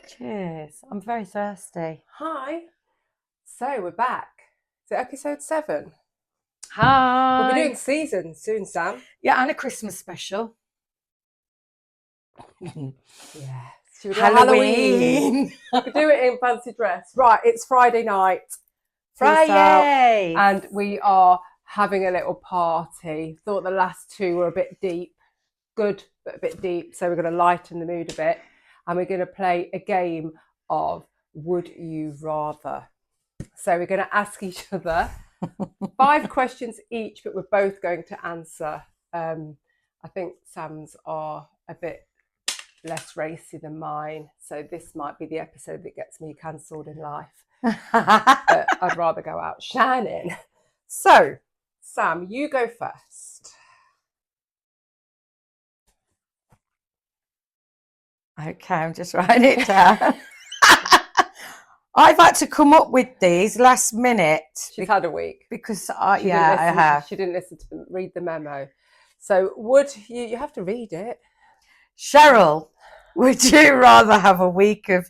Cheers. I'm very thirsty. Hi. So we're back. Is it episode 7? Hi. We'll be doing season soon, Sam. Yeah, and a Christmas special. Yeah. Should we do Halloween. We'll do it in fancy dress. Right, it's Friday night. Friday. And we are having a little party. Thought the last two were a bit deep. Good, but a bit deep. So we're going to lighten the mood a bit. And we're going to play a game of Would You Rather. So we're going to ask each other 5 questions each, but we're both going to answer. I think Sam's are a bit less racy than mine. So this might be the episode that gets me cancelled in life. But I'd rather go out shining. So, Sam, you go first. Okay, I'm just writing it down. I've had to come up with these last minute. She's had a week. Because I have. She didn't listen to them, read the memo. So would you have to read it. Cheryl, would you rather have a week of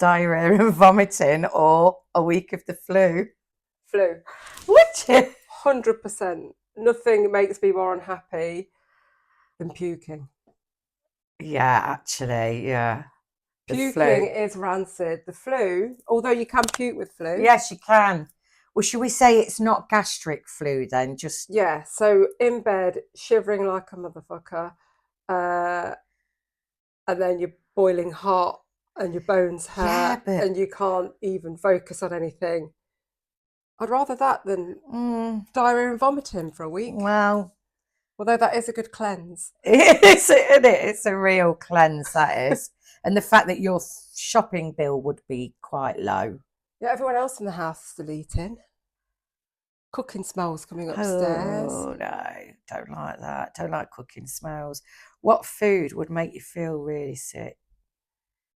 diarrhea and vomiting or a week of the flu? Flu. Would you? 100%. Nothing makes me more unhappy than puking. Yeah, actually, yeah. Puking is rancid. The flu, although you can puke with flu. Yes, you can. Well, should we say it's not gastric flu then? Just yeah. So in bed, shivering like a motherfucker, and then you're boiling hot, and your bones hurt, and you can't even focus on anything. I'd rather that than diarrhea and vomiting for a week. Well, although that is a good cleanse. It's a real cleanse, that is. And the fact that your shopping bill would be quite low. Yeah, everyone else in the house is still eating. Cooking smells coming upstairs. Oh, no, don't like that. Don't like cooking smells. What food would make you feel really sick?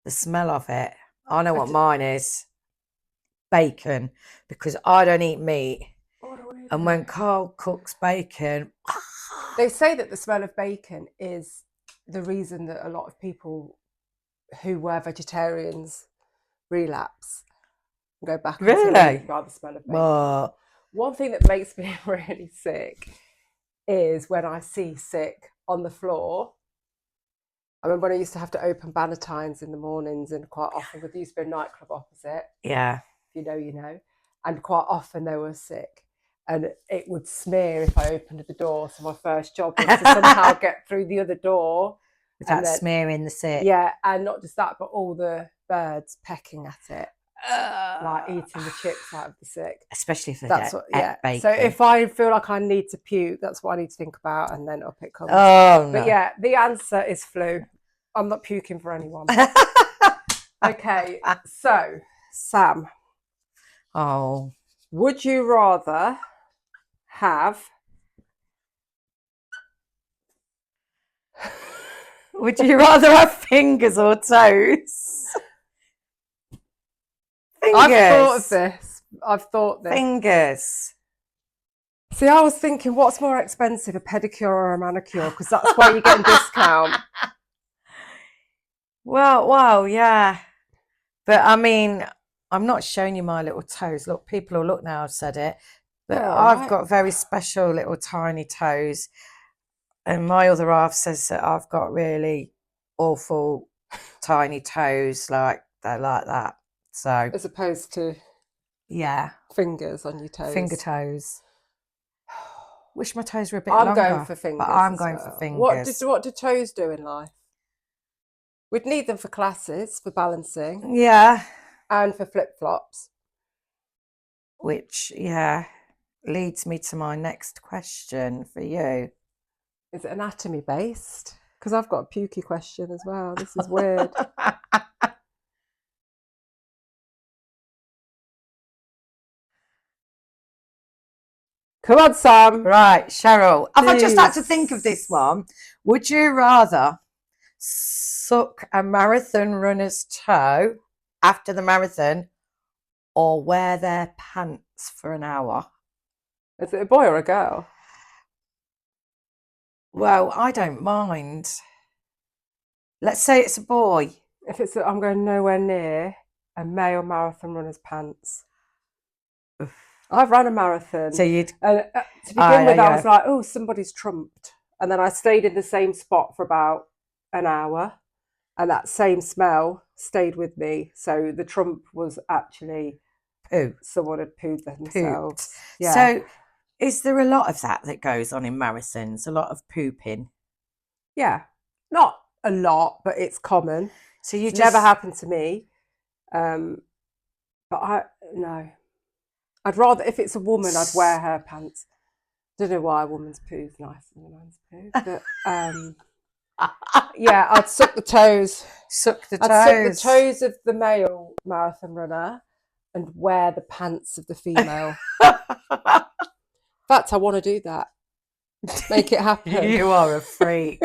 The smell of it. I know what mine is. Bacon, because I don't eat meat. And when Carl cooks bacon... They say that the smell of bacon is the reason that a lot of people who were vegetarians relapse and go back really? By the smell of bacon. One thing that makes me really sick is when I see sick on the floor. I remember when I used to have to open Bannatynes in the mornings, and quite often, there used to be a nightclub opposite. Yeah. If you know, you know. And quite often they were sick. And it would smear if I opened the door. So my first job was to somehow get through the other door. Without smearing the sick. Yeah, and not just that, but all the birds pecking at it. Like eating the chips out of the sick. Especially if that's what, yeah. Bacon. So if I feel like I need to puke, that's what I need to think about, and then up it comes. Oh, no. But yeah, the answer is flu. I'm not puking for anyone. Okay, so, Sam. Oh. Would you rather have... Would you rather have fingers or toes? Fingers. I've thought this. Fingers. See, I was thinking, what's more expensive, a pedicure or a manicure? Because that's where you get a discount. Well, yeah. But I mean, I'm not showing you my little toes. Look, people will look now, I've said it. But I've got very special little tiny toes. And my other half says that I've got really awful tiny toes, like they're like that. So as opposed to fingers on your toes. Finger toes. Wish my toes were a bit longer. I'm going for fingers. But I'm going for fingers. What do toes do in life? We'd need them for classes, for balancing. Yeah. And for flip-flops. Which, leads me to my next question for you. Is it anatomy based? Because I've got a pukey question as well. This is weird. Come on, Sam. Right, Cheryl. Have I just had to think of this one? Would you rather suck a marathon runner's toe after the marathon or wear their pants for an hour? Is it a boy or a girl? Well, I don't mind. Let's say it's a boy. I'm going nowhere near a male marathon runner's pants. I've run a marathon. So you'd to begin with, I was like, oh, somebody's trumped. And then I stayed in the same spot for about an hour, and that same smell stayed with me. So the trump was actually poo. Someone had pooed themselves. Yeah. So is there a lot of that goes on in marathons? A lot of pooping? Yeah. Not a lot, but it's common. So it's never happened to me. But no. I'd rather, if it's a woman, I'd wear her pants. Don't know why a woman's poo's nicer than a man's poo, but yeah, I'd suck the toes. I'd suck the toes of the male marathon runner and wear the pants of the female. In fact, I want to do that. Make it happen. You are a freak.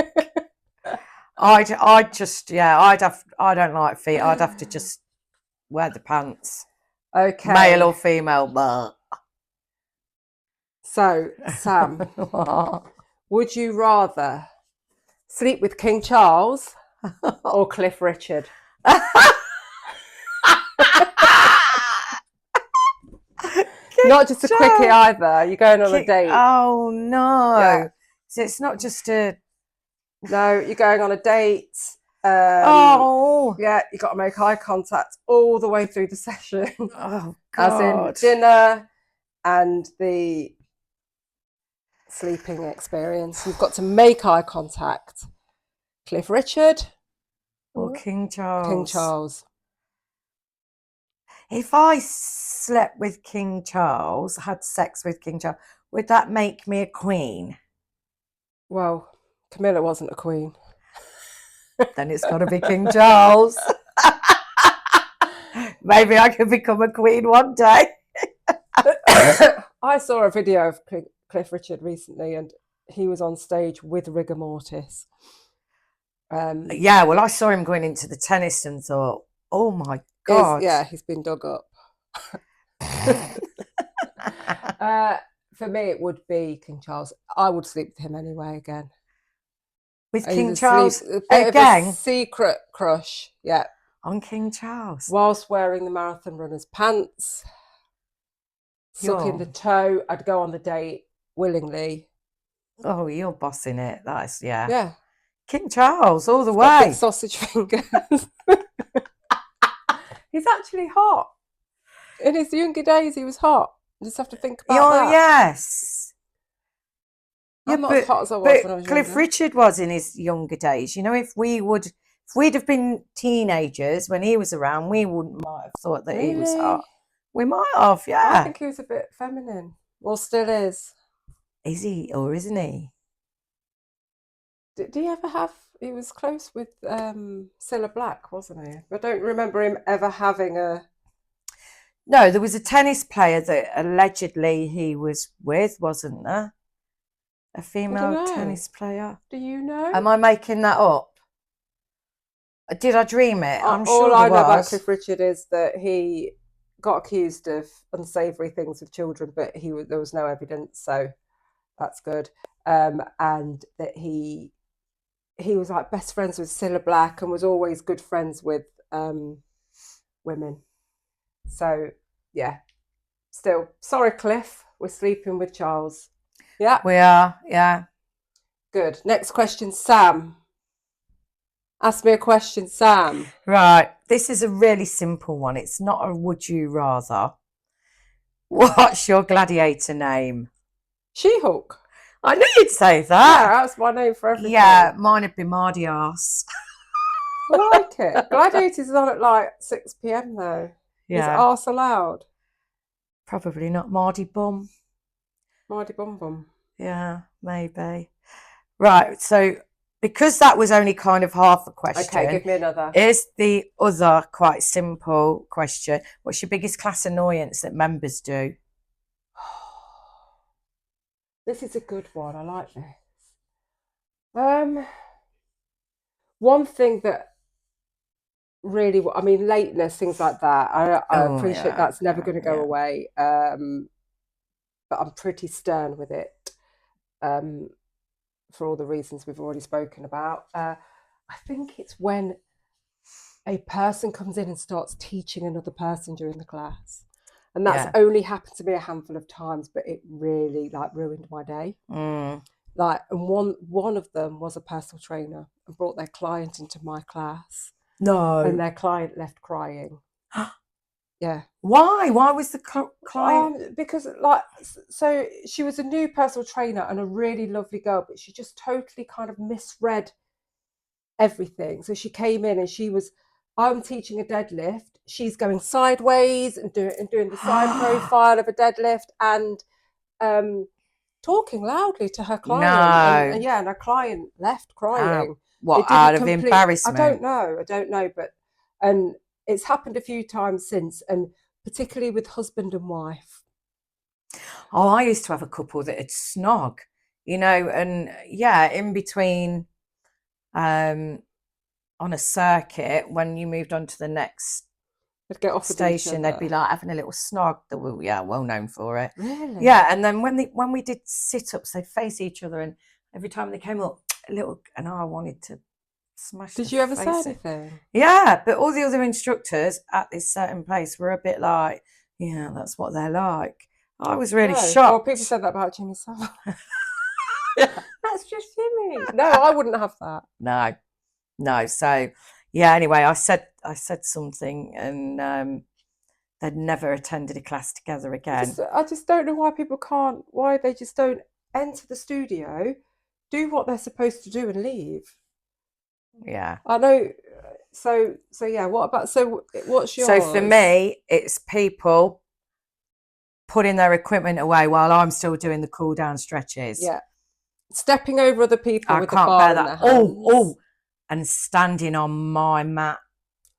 I don't like feet. I'd have to just wear the pants. Okay. Male or female, but. So, Sam, would you rather sleep with King Charles or Cliff Richard? Not just a quickie either. You're going on a date. Oh, no. Yeah. So it's not just a... No, you're going on a date. Oh. Yeah, you got to make eye contact all the way through the session. Oh, God. As in dinner and the sleeping experience. You've got to make eye contact. Cliff Richard or King Charles? King Charles. If I slept with King Charles, had sex with King Charles, would that make me a queen? Well, Camilla wasn't a queen. Then it's got to be King Charles. Maybe I could become a queen one day. I saw a video of Cliff Richard recently, and he was on stage with rigor mortis. Yeah, well, I saw him going into the tennis and thought, oh my God. He's been dug up. For me, it would be King Charles. I would sleep with him anyway again. With King Charles again? A secret crush, yeah. On King Charles? Whilst wearing the marathon runner's pants, sucking the toe. I'd go on the date willingly. Oh, you're bossing it. That's, yeah. Yeah. King Charles, all the way. Big sausage fingers. He's actually hot. In his younger days, he was hot. You just have to think about that. Yes. I'm not as hot as I was when I was Cliff younger. Richard was in his younger days. You know, if we'd have been teenagers when he was around, we might have thought that he was hot. We might have, yeah. I think he was a bit feminine. Well, still is. Is he or isn't he? Did he ever have... He was close with Cilla Black, wasn't he? I don't remember him ever having a... No, there was a tennis player that allegedly he was with, wasn't there? A female tennis player. Do you know? Am I making that up? Did I dream it? I'm sure all I know about Cliff Richard is that he got accused of unsavoury things with children, but there was no evidence, so that's good. And that he was like best friends with Cilla Black and was always good friends with women. So, yeah. Still, sorry, Cliff. We're sleeping with Charles. Yeah. We are, yeah. Good. Next question, Sam. Ask me a question, Sam. Right. This is a really simple one. It's not a would you rather. What's your gladiator name? She-Hulk. I knew you'd say that. Yeah, that's my name for everything. Yeah, mine would be Mardy Arse. I like it. Gladiators is on at like 6 p.m. though. Yeah. Is arse allowed? Probably not. Mardy Bum. Mardy Bum Bum. Yeah, maybe. Right, so because that was only kind of half a question. Okay, give me another. Is the other quite simple question. What's your biggest class annoyance that members do? This is a good one. I like this. One thing that really, I mean, lateness, things like that. I appreciate that's never going to go away. But I'm pretty stern with it for all the reasons we've already spoken about. I think it's when a person comes in and starts teaching another person during the class. And that's only happened to me a handful of times, but it really like ruined my day. Like, and one of them was a personal trainer and brought their client into my class. No. And their client left crying. Yeah. Why? Why was the client? Because like, so she was a new personal trainer and a really lovely girl, but she just totally kind of misread everything. So she came in and I'm teaching a deadlift. She's going sideways and doing the side profile of a deadlift and talking loudly to her client. No. And her client left crying. What, out of embarrassment? I don't know, but and it's happened a few times since, and particularly with husband and wife. Oh, I used to have a couple that had snog, you know, and in between on a circuit, when you moved on to the next station, they'd be like having a little snog. That were well known for it. Really? Yeah, and then when we did sit-ups, they'd face each other, and every time they came up, a little, and I wanted to smash. Did you ever say anything? Yeah, but all the other instructors at this certain place were a bit like, yeah, that's what they're like. I was really shocked. Well, people said that about Jimmy Savile. That's just Jimmy. No, I wouldn't have that. No. So, anyway, I said something, and they'd never attended a class together again. I just don't know why they just don't enter the studio, do what they're supposed to do and leave. Yeah. I know. So what's yours? So for me, it's people putting their equipment away while I'm still doing the cool down stretches. Yeah. Stepping over other people with the bar bear in that. their hands. And standing on my mat.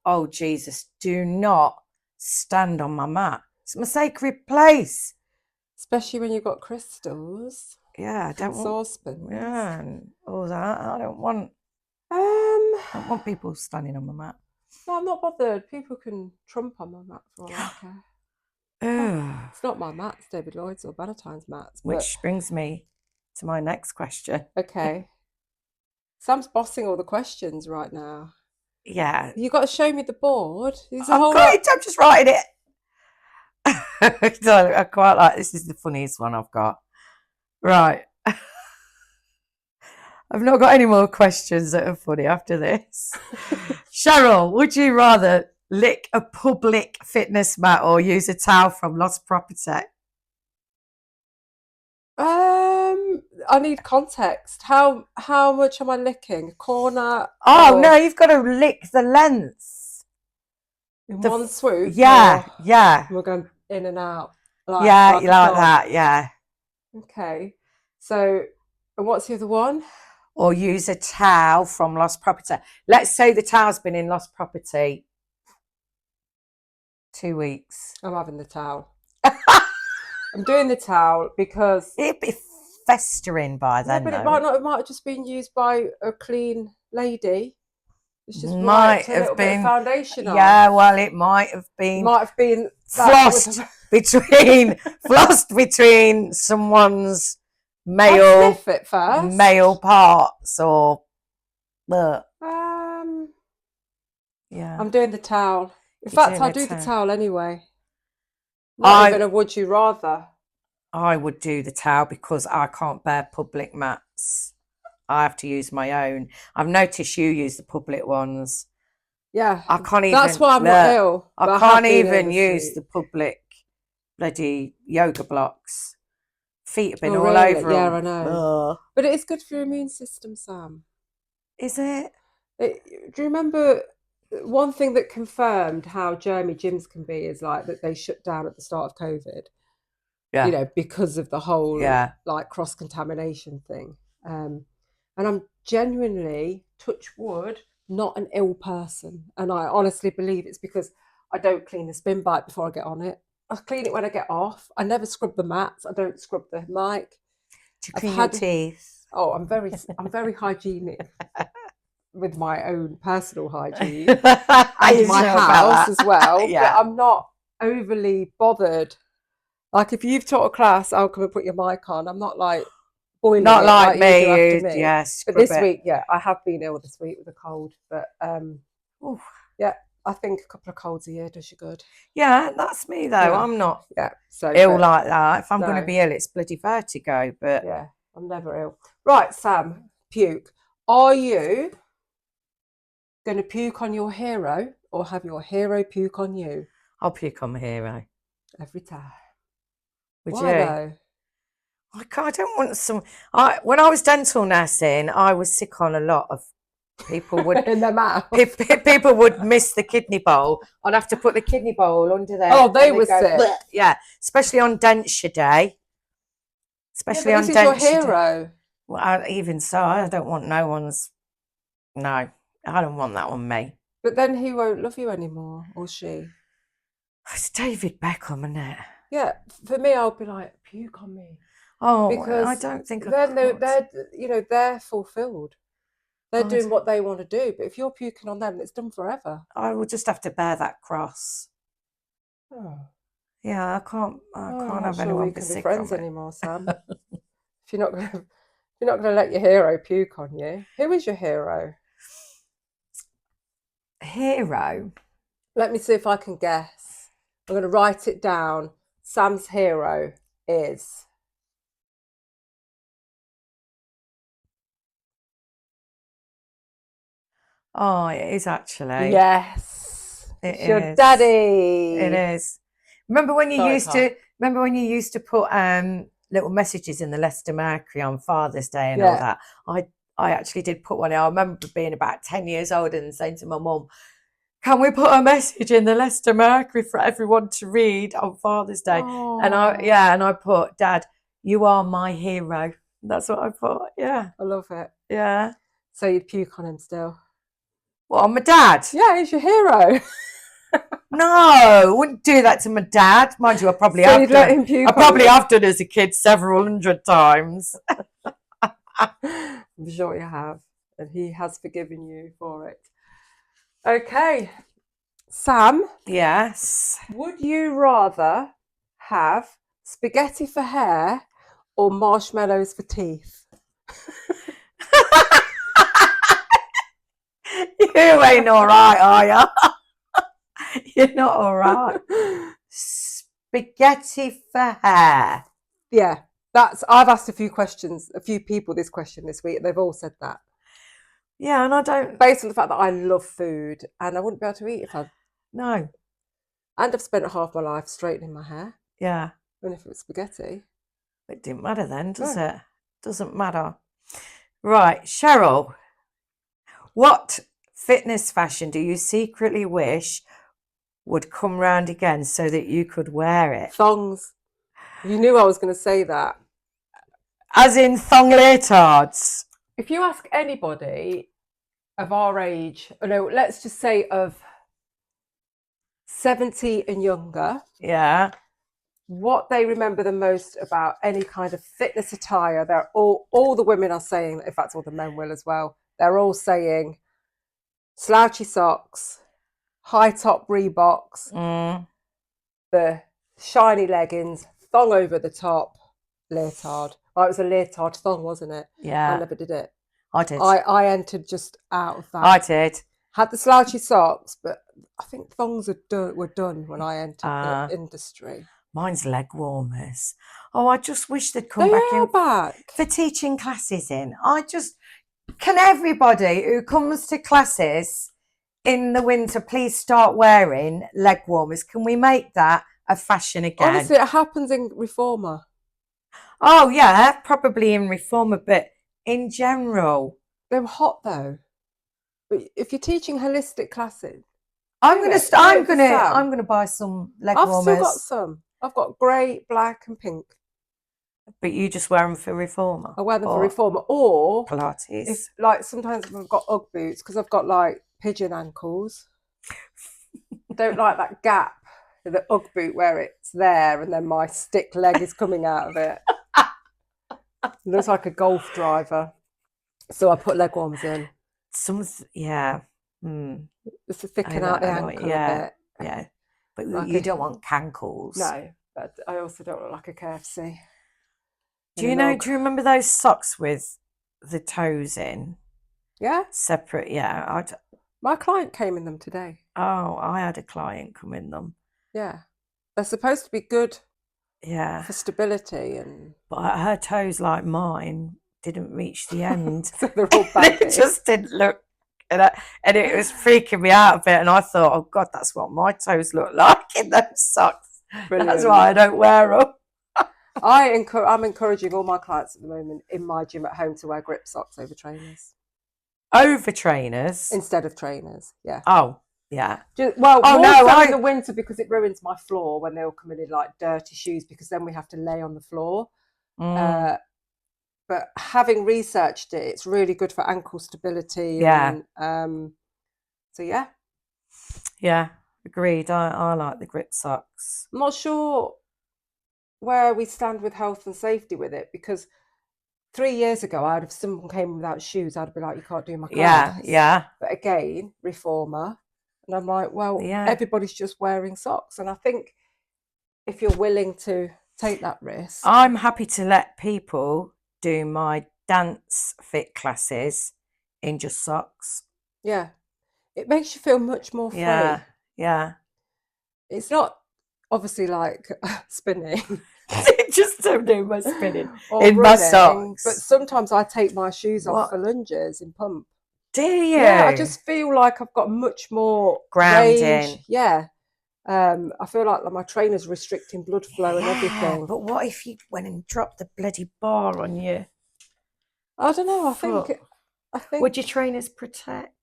Oh, Jesus, do not stand on my mat. It's my sacred place. Especially when you've got crystals. Yeah, I don't want. Saucepans. Yeah, and all that. I don't want. I don't want people standing on my mat. No, I'm not bothered. People can trump on my mat for all I care. It's not my mat, it's David Lloyd's or Bannatyne's mats. Which brings me to my next question. Okay. Sam's bossing all the questions right now. Yeah. You've got to show me the board. I'm just writing it. So I quite like this. Is the funniest one I've got. Right. I've not got any more questions that are funny after this. Sheryl, would you rather lick a public fitness mat or use a towel from lost property? I need context. How much am I licking? A corner? Oh, no, you've got to lick the length. In one swoop? Yeah. We're going in and out. Like that, yeah. Okay. So, and what's the other one? Or use a towel from lost property. Let's say the towel's been in lost property 2 weeks. I'm having the towel. I'm doing the towel because it'd be festering by then. But though. It might have just been used by a clean lady. It's just might have been bit of foundation on. Yeah, well, it might have been. Flossed between someone's male parts, or. Yeah. I'm doing the towel. In fact, I'll do the towel anyway. Not even a would you rather. I would do the towel because I can't bear public mats. I have to use my own. I've noticed you use the public ones. Yeah. I can't even. That's why I'm not ill. I can't even use the public bloody yoga blocks. Feet have been all over. Yeah, I know. But it is good for your immune system, Sam. Is it? Do you remember one thing that confirmed how germy gyms can be is like that they shut down at the start of COVID. Yeah. You know, because of the whole like cross-contamination thing. And I'm genuinely, touch wood, not an ill person. And I honestly believe it's because I don't clean the spin bike before I get on it. I clean it when I get off. I never scrub the mats. I don't scrub the mic. Do you clean your teeth? Oh, I'm very hygienic with my own personal hygiene and my house as well. Yeah. But I'm not overly bothered. Like if you've taught a class, I'll come and put your mic on. I'm not like boiling. Not like me. Yes. But this week, I have been ill this week with a cold. But Yeah, I think a couple of colds a year does you good. Yeah, that's me though. Yeah. I'm not So ill like that. If I'm going no. to be ill, it's bloody vertigo. But Yeah, I'm never ill. Right, Sam, puke. Are you going to puke on your hero or have your hero puke on you? I'll puke on my hero. Every time. Would Why you? though? I don't want some. When I was dental nursing, I was sick on a lot of people would In their mouth. people would miss the kidney bowl. I'd have to put the kidney bowl under there. Oh, they were sick. Bleh. Yeah, especially on denture day. Especially on this denture is your hero. Day. Well, even so, I don't want no one's. No, I don't want that on me. But then he won't love you anymore, or she. It's David Beckham, isn't it? Yeah, for me, I'll be like, puke on me. Oh, because I don't think then they're fulfilled. They're doing what they want to do. But if you're puking on them, it's done forever. I will just have to bear that cross. Oh. Yeah, I can't have sure anyone we be can sick be friends on me. anymore, Sam. If you're not going to let your hero puke on you, who is your hero? Hero? Let me see if I can guess. I'm going to write it down. Sam's hero is. Oh, it is actually. Yes. It's your daddy. It is. Remember when you used to put little messages in the Leicester Mercury on Father's Day and all that? I actually did put one in. I remember being about 10 years old and saying to my mum, can we put a message in the Leicester Mercury for everyone to read on Father's Day? Oh. And I put, Dad, you are my hero. That's what I put. Yeah. I love it. Yeah. So you'd puke on him still? Well, on my dad? Yeah, he's your hero. No, I wouldn't do that to my dad. Mind you, I probably have done. I probably have done as a kid several hundred times. I'm sure you have. And he has forgiven you for it. Okay. Sam? Yes. Would you rather have spaghetti for hair or marshmallows for teeth? You ain't all right, are you? You're not all right. Spaghetti for hair. Yeah, I've asked a few people this question this week. They've all said that. Yeah, and I don't. Based on the fact that I love food and I wouldn't be able to eat if I. No. And I've spent half my life straightening my hair. Yeah. And if it was spaghetti. It didn't matter then, does it? Doesn't matter. Right, Cheryl. What fitness fashion do you secretly wish would come round again so that you could wear it? Thongs. You knew I was going to say that. As in thong leotards? If you ask anybody of our age, no, let's just say of 70 and younger, yeah, what they remember the most about any kind of fitness attire, they're all the women are saying, in fact all the men will as well, they're all saying slouchy socks, high top Reeboks, the shiny leggings, thong over the top, leotard. Oh, it was a leotard thong, wasn't it? Yeah. I never did it. I did. I entered just out of that. I did. Had the slouchy socks, but I think thongs were done when I entered the industry. Mine's leg warmers. Oh, I just wish they'd come back for teaching classes in. Can everybody who comes to classes in the winter please start wearing leg warmers? Can we make that a fashion again? Honestly, it happens in Reformer. Oh, yeah, probably in Reformer, but in general. They were hot though. But if you're teaching holistic classes, I'm gonna buy some leg warmers. I've still got some. I've got grey, black, and pink. But you just wear them for Reformer? I wear them for Reformer or Pilates. If, like, sometimes I've got Ugg boots because I've got like pigeon ankles. I don't like that gap in the Ugg boot where it's there and then my stick leg is coming out of it. It looks like a golf driver. So I put leg warmers in. Yeah. Just to thicken out the ankle a bit. Yeah. But you don't want cankles. No, but I also don't look like a KFC. Do you remember those socks with the toes in? Yeah. Separate, yeah. My client came in them today. Oh, I had a client come in them. Yeah. They're supposed to be good Yeah. for stability and... But her toes, like mine, didn't reach the end. So they're all baggy. It just didn't look... And it was freaking me out a bit. And I thought, oh, God, that's what my toes look like in those socks. Brilliant. That's why I don't wear them. I'm encouraging all my clients at the moment in my gym at home to wear grip socks over trainers. Over trainers? Instead of trainers, yeah. Oh, yeah. More so in the winter because it ruins my floor when they all come in like dirty shoes because then we have to lay on the floor. But having researched it, it's really good for ankle stability. Yeah. And, so, yeah. Yeah, agreed. I like the grip socks. I'm not sure where we stand with health and safety with it because 3 years ago, if someone came without shoes, I'd be like, you can't do my class. Yeah. But again, reformer. And I'm like, well, everybody's just wearing socks. And I think if you're willing to take that risk. I'm happy to let people do my dance fit classes in just socks. Yeah. It makes you feel much more free. Yeah. It's not obviously like spinning. Just don't do my spinning or in running, my socks. But sometimes I take my shoes off for lunges in pump. Do you? Yeah, I just feel like I've got much more grounding. Range. Yeah. I feel like my trainer's restricting blood flow and everything. But what if you went and dropped the bloody bar on you? I don't know. I think. Would your trainers protect?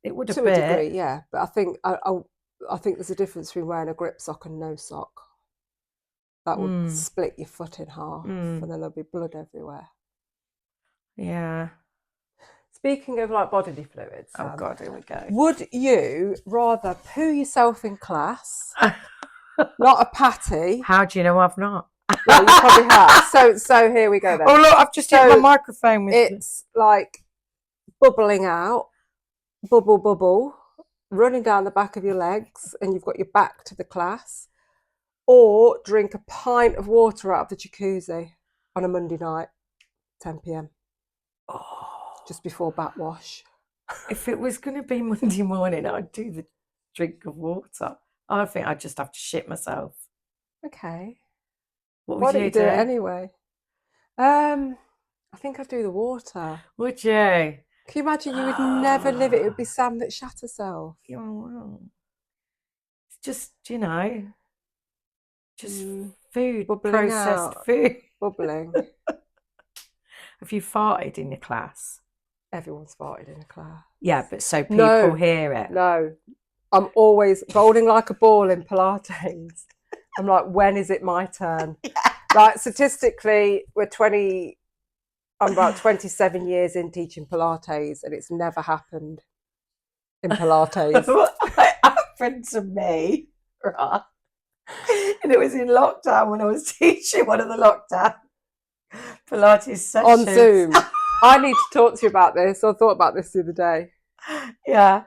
It would a bit. To a degree, yeah. But I think I think there's a difference between wearing a grip sock and no sock. That would split your foot in half, and then there'll be blood everywhere. Yeah. Speaking of like bodily fluids, oh God, here we go. Would you rather poo yourself in class, not a patty? How do you know I've not? Well, you probably have. So here we go then. Oh look, I've just hit my microphone with it's like bubbling out, bubble, running down the back of your legs, and you've got your back to the class. Or drink a pint of water out of the jacuzzi on a Monday night, 10 p.m. Just before backwash. If it was going to be Monday morning, I'd do the drink of water. I think I'd just have to shit myself. Okay. What would you do? It anyway? I think I'd do the water. Would you? Can you imagine you would never live it? It would be Sam that shat herself. Yeah, well, it's just, just food, bubbling processed out. food. Bubbling. Have you farted in your class? Everyone's farted in a class. Yeah, but so people hear it. No. I'm always rolling like a ball in Pilates. I'm like, when is it my turn? Like statistically, I'm about 27 years in teaching Pilates and it's never happened in Pilates. It happened to me, right? And it was in lockdown when I was teaching one of the lockdown Pilates sessions. On Zoom. I need to talk to you about this. I thought about this the other day. Yeah.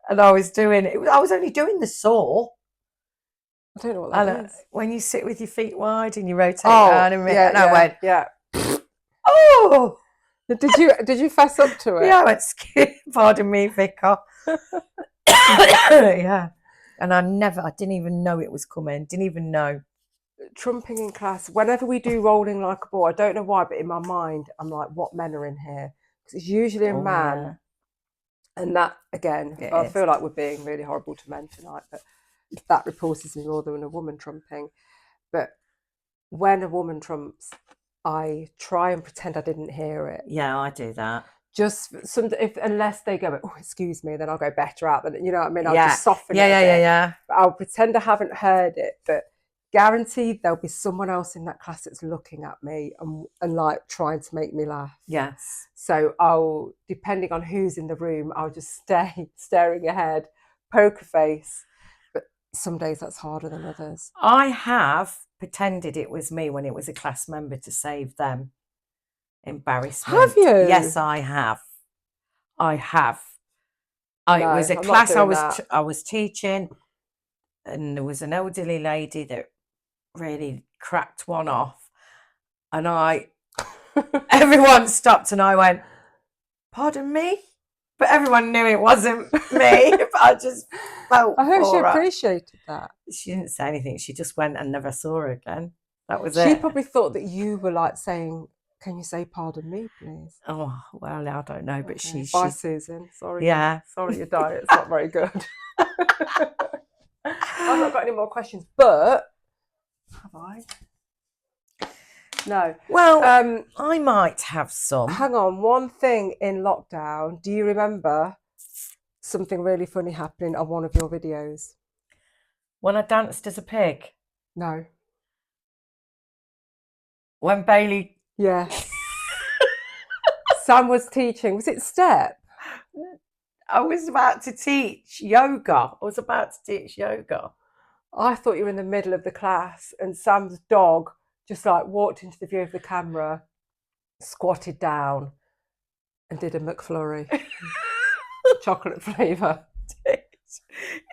And I was doing it. I was only doing the saw. I don't know what that is. When you sit with your feet wide and you rotate down and I went, oh! Did you fess up to it? Yeah, I went, pardon me, Vicar. Yeah. And I didn't even know it was coming. Didn't even know. Trumping in class, whenever we do rolling like a ball, I don't know why, but in my mind, I'm like, what men are in here? Because it's usually a man. Yeah. And that, again, I feel like we're being really horrible to men tonight, but that repulses me more than a woman trumping. But when a woman trumps, I try and pretend I didn't hear it. Yeah, I do that. Just unless they go, oh, excuse me, then I'll go better out. Then you know what I mean? I'll just soften it. Yeah. But I'll pretend I haven't heard it, but guaranteed there'll be someone else in that class that's looking at me and like trying to make me laugh. Yes. So I'll, depending on who's in the room, I'll just stay staring ahead, poker face. But some days that's harder than others. I have pretended it was me when it was a class member to save them. Embarrassment. Have you? Yes, I have. It was a class I was teaching, and there was an elderly lady that really cracked one off, and everyone stopped, and I went, "Pardon me, But everyone knew it wasn't me. But I just felt I hope she for her. appreciated that. She didn't say anything. She just went and never saw her again. That was She it. probably thought that you were like saying, "Can you say pardon me, please?" Oh, well, I don't know. But Okay. she Bye, Susan. Sorry. Yeah. Sorry, your diet's not very good. I've not got any more questions, but have I? No. Well, I might have some. Hang on. One thing in lockdown. Do you remember something really funny happening on one of your videos? When I danced as a pig. No. When Bailey. Yes. Sam was teaching. Was it step? I was about to teach yoga. I thought you were in the middle of the class and Sam's dog just like walked into the view of the camera, squatted down and did a McFlurry. Chocolate flavour.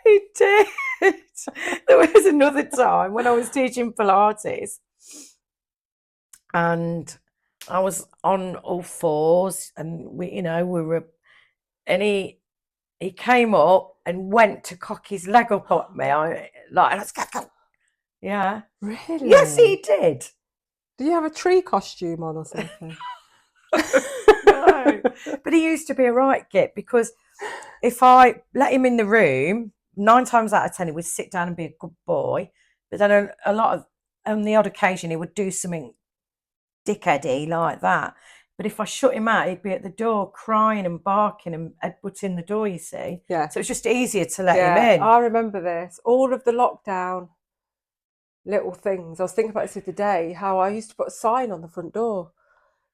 He did. There was another time when I was teaching Pilates and I was on all fours and we were, and he came up and went to cock his leg up at me. Let's go. Yeah. Really? Yes, he did. Do you have a tree costume on or something? No. But he used to be a right git because if I let him in the room, 9 times out of 10 he would sit down and be a good boy. But then a lot of, on the odd occasion, he would do something dickheady like that. But if I shut him out, he'd be at the door crying and barking and headbutting the door, you see. Yeah. So it's just easier to let him in. I remember this. All of the lockdown little things. I was thinking about this the other day, how I used to put a sign on the front door.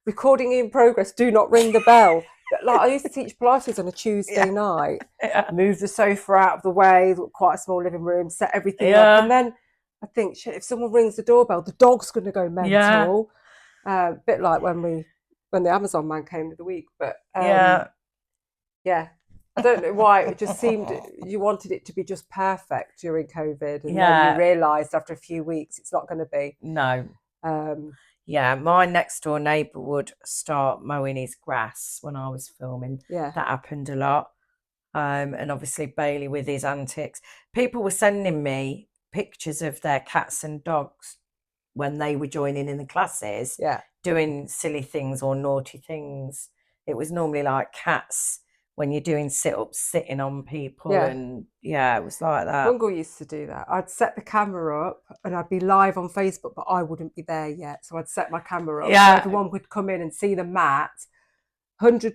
Recording in progress, do not ring the bell. Like I used to teach Pilates on a Tuesday night. Yeah. Move the sofa out of the way, quite a small living room, set everything up. And then I think, shit, if someone rings the doorbell, the dog's going to go mental. A bit like when the Amazon man came the other week. But yeah, I don't know why. It just seemed you wanted it to be just perfect during COVID. And then you realised after a few weeks it's not going to be. No. My next door neighbour would start mowing his grass when I was filming. Yeah. That happened a lot. And obviously Bailey with his antics. People were sending me pictures of their cats and dogs when they were joining in the classes, doing silly things or naughty things. It was normally like cats when you're doing sit-ups, sitting on people. And it was like that. Bungle used to do that. I'd set the camera up and I'd be live on Facebook, but I wouldn't be there yet. So I'd set my camera up so everyone would come in and see the mat. 100%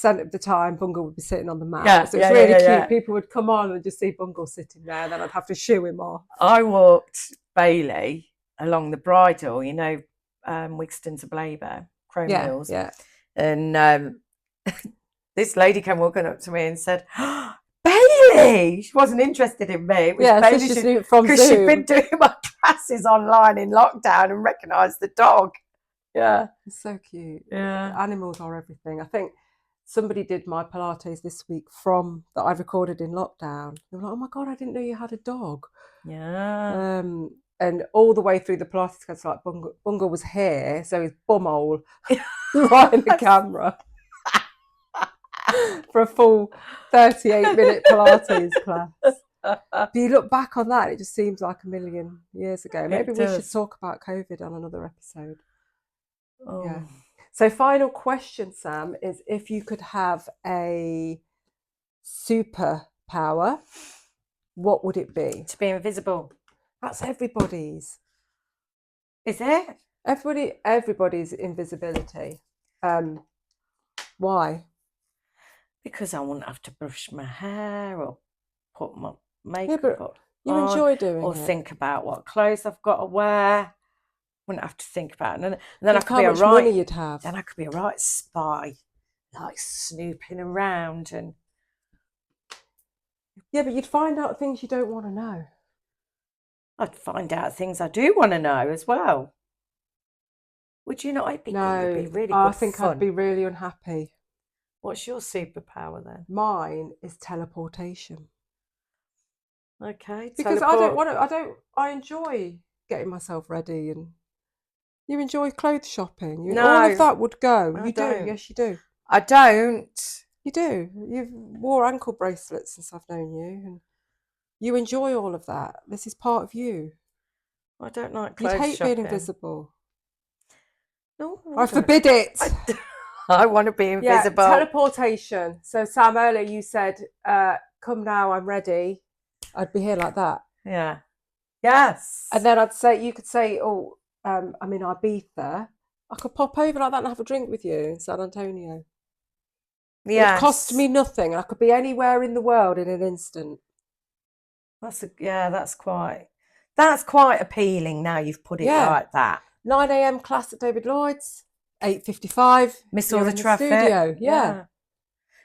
of the time, Bungle would be sitting on the mat. So it was really cute. People would come on and just see Bungle sitting there, and then I'd have to shoo him off. I walked Bailey along the bridle, Wigston to Blaber, Chrome Hills. Yeah. And this lady came walking up to me and said, oh, Bailey! She wasn't interested in me. It was Bailey because she'd been doing my classes online in lockdown and recognised the dog. Yeah. It's so cute. Yeah. Animals are everything. I think somebody did my Pilates this week that I recorded in lockdown. They were like, oh my God, I didn't know you had a dog. Yeah. And all the way through the Pilates class, like Bungle was here, so his bumhole right in the camera for a full 38-minute Pilates class. But you look back on that, it just seems like a million years ago. Maybe we should talk about COVID on another episode. Oh. Yeah. So final question, Sam, is if you could have a superpower, what would it be? To be invisible. That's everybody's. Is it? Everybody's invisibility. Why? Because I wouldn't have to brush my hair or put my makeup on. You enjoy doing or it. think about what clothes I've got to wear. Wouldn't have to think about it. And then I could be how much money you'd have. Then I could be a right spy, like snooping around and. Yeah, but you'd find out things you don't want to know. I'd find out things I do want to know as well. Would you not? It'd be really good I think fun. I'd be really unhappy. What's your superpower then? Mine is teleportation. Okay. Because I enjoy getting myself ready, and you enjoy clothes shopping. All of that would go. You do. Yes, you do. I don't. You do. You've wore ankle bracelets since I've known you, and you enjoy all of that. This is part of you. I don't like You'd clothes hate shopping. being invisible. No, I forbid it. I want to be invisible. Yeah, teleportation. So Sam, earlier you said, come now, I'm ready. I'd be here like that. Yeah. Yes. And then you could say, oh, I'm in Ibiza. I could pop over like that and have a drink with you in San Antonio. Yeah. It would cost me nothing. I could be anywhere in the world in an instant. That's quite appealing now you've put it like that. 9 a.m. class at David Lloyd's, 8:55. Miss all the traffic. Studio. Yeah.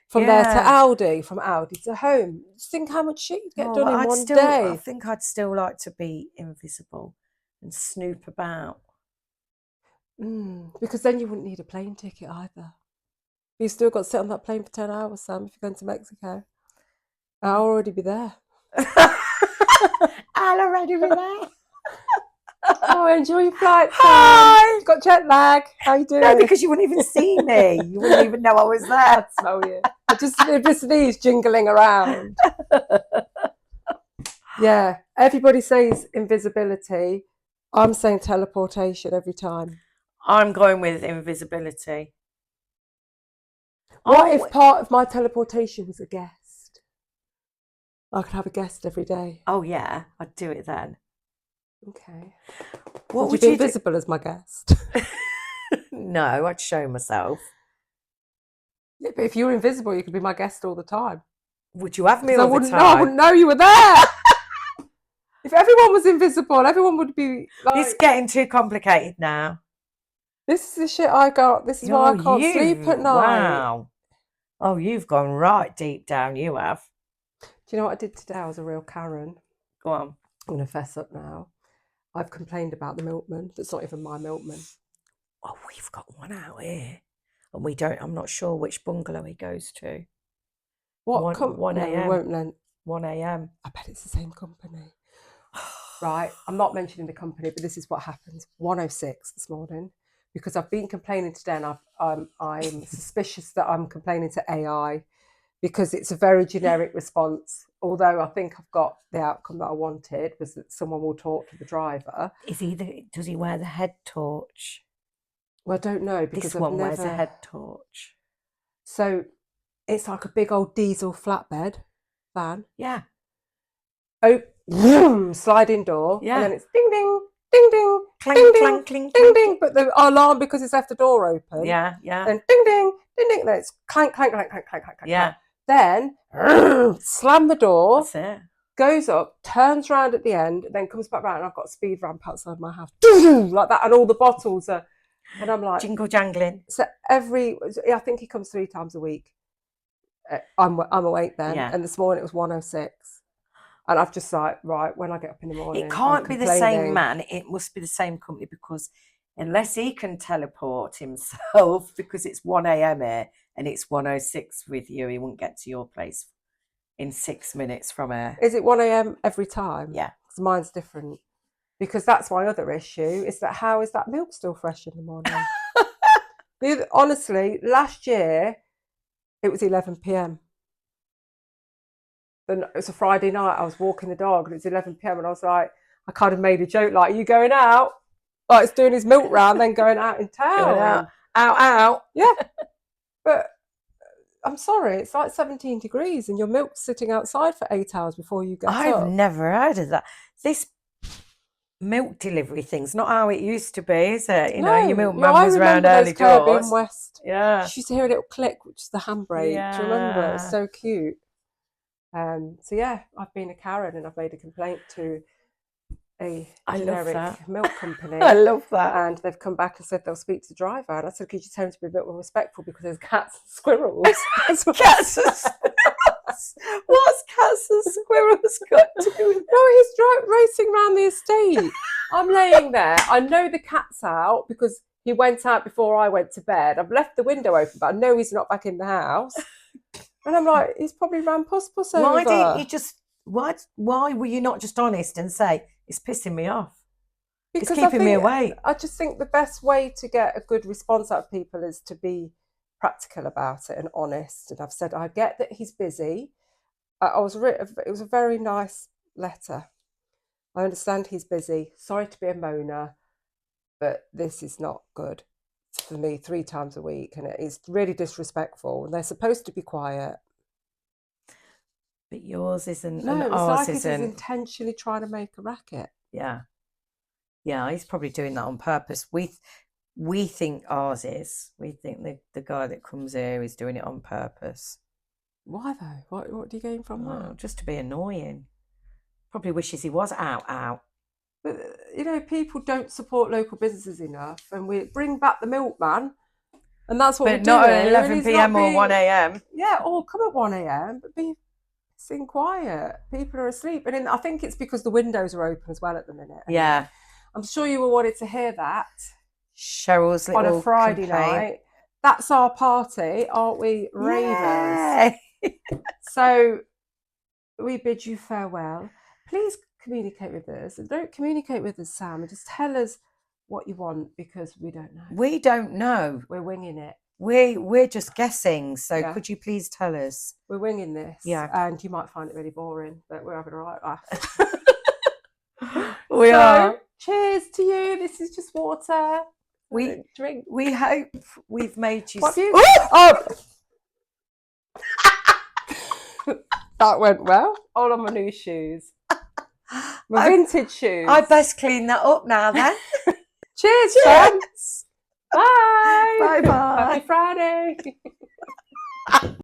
From there to Aldi, from Aldi to home. Just think how much shit you'd get done in one day. I think I'd still like to be invisible and snoop about. Because then you wouldn't need a plane ticket either. You've still got to sit on that plane for 10 hours, Sam, if you're going to Mexico. I'll already be there. I'll already be there. Oh, enjoy your flight, Sam. Hi. You've got jet lag. How you doing? No, because you wouldn't even see me. You wouldn't even know I was there. I'd smell you. Just these jingling around. Yeah. Everybody says invisibility. I'm saying teleportation every time. I'm going with invisibility. What if part of my teleportation was a guest? I could have a guest every day. Oh, yeah. I'd do it then. Okay. What would you be invisible as my guest? No, I'd show myself. Yeah, but if you were invisible, you could be my guest all the time. Would you have me all the time? I wouldn't know you were there. If everyone was invisible, everyone would be like... It's getting too complicated now. This is the shit I got. This is why I can't sleep at night. Wow. Oh, you've gone right deep down, you have. Do you know what I did today? I was a real Karen. Go on. I'm going to fess up now. I've complained about the milkman. That's not even my milkman. Oh, we've got one out here. And I'm not sure which bungalow he goes to. What? 1 a.m. 1 a.m. I bet it's the same company. Right. I'm not mentioning the company, but this is what happens. 106 this morning. Because I've been complaining today and I'm suspicious that I'm complaining to AI because it's a very generic response. Although I think I've got the outcome that I wanted was that someone will talk to the driver. Does he wear the head torch? Well, I don't know because this one wears a head torch. So it's like a big old diesel flatbed van. Yeah. Oh, sliding door. Yeah. And then it's ding ding. Ding ding, clang, ding, clang, ding, cling, ding, ding. But the alarm because it's left the door open. Yeah, yeah. Then ding, ding, ding, ding. Then it's clank, clank, clank, clank, clank, clank. Yeah. Then slam the door. That's it. Goes up, turns round at the end, then comes back round. And I've got a speed ramp outside my house, like that, and all the bottles are. And I'm like jingle jangling. So I think he comes 3 times a week. I'm awake then, and this morning it was 106. And I've just like, right, when I get up in the morning. It can't be the same man. It must be the same company because unless he can teleport himself because it's 1 a.m. here and it's 106 with you, he won't get to your place in 6 minutes from here. Is it 1 a.m. every time? Yeah. Because mine's different. Because that's my other issue is that how is that milk still fresh in the morning? Honestly, last year it was 11 p.m. Then it was a Friday night. I was walking the dog and it was 11 p.m. and I was like, I kind of made a joke like, "Are you going out?" Like it's doing his milk round, then going out in town. Going out. Yeah, but I'm sorry, it's like 17 degrees and your milk's sitting outside for 8 hours before you get up. I've never heard of that. This milk delivery thing's not how it used to be, is it? You know, your milkman was around early doors. In West. Yeah. She used to hear a little click, which is the handbrake. Yeah. Do you remember? It was so cute. So yeah, I've been a Karen and I've made a complaint to a generic milk company. I love that. And they've come back and said they'll speak to the driver. And I said, could you tell him to be a bit more respectful because there's cats and squirrels. Cats and squirrels. What's cats and squirrels got to do with it? No, he's racing around the estate. I'm laying there. I know the cat's out because he went out before I went to bed. I've left the window open, but I know he's not back in the house. And I'm like, he's probably ran puss over. Why didn't you just? Why were you not just honest and say it's pissing me off? Because it's keeping me awake. I just think the best way to get a good response out of people is to be practical about it and honest. And I've said, I get that he's busy. It was a very nice letter. I understand he's busy. Sorry to be a moaner, but this is not good for me 3 times a week. And it is really disrespectful. And they're supposed to be quiet. But yours isn't, No, and it's ours like he's isn't. intentionally trying to make a racket. Yeah. Yeah, he's probably doing that on purpose. We think ours is. We think the guy that comes here is doing it on purpose. Why though? What do you gain from that? Just to be annoying. Probably wishes he was out. But, you know, people don't support local businesses enough, and we bring back the milkman, and that's what we're doing. But not at 11 p.m. or 1 a.m. Yeah, or come at 1 a.m, but be sitting quiet. People are asleep. And I think it's because the windows are open as well at the minute. Yeah. I'm sure you all wanted to hear that. Cheryl's little on a Friday complaint. night. That's our party, aren't we, ravers? Yay. So we bid you farewell. Please communicate with us. And don't communicate with us, Sam. Just tell us what you want, because we don't know. We don't know. We're winging it. We're just guessing. So Yeah. could you please tell us? We're winging this. Yeah. And you might find it really boring, but we're having a right laugh. We are. Cheers to you. This is just water. We drink. We hope we've made you. What have you? Oh! That went well. All on my new shoes. My vintage shoes. I best clean that up now then. Cheers, friends. Bye. Bye bye. Happy Friday.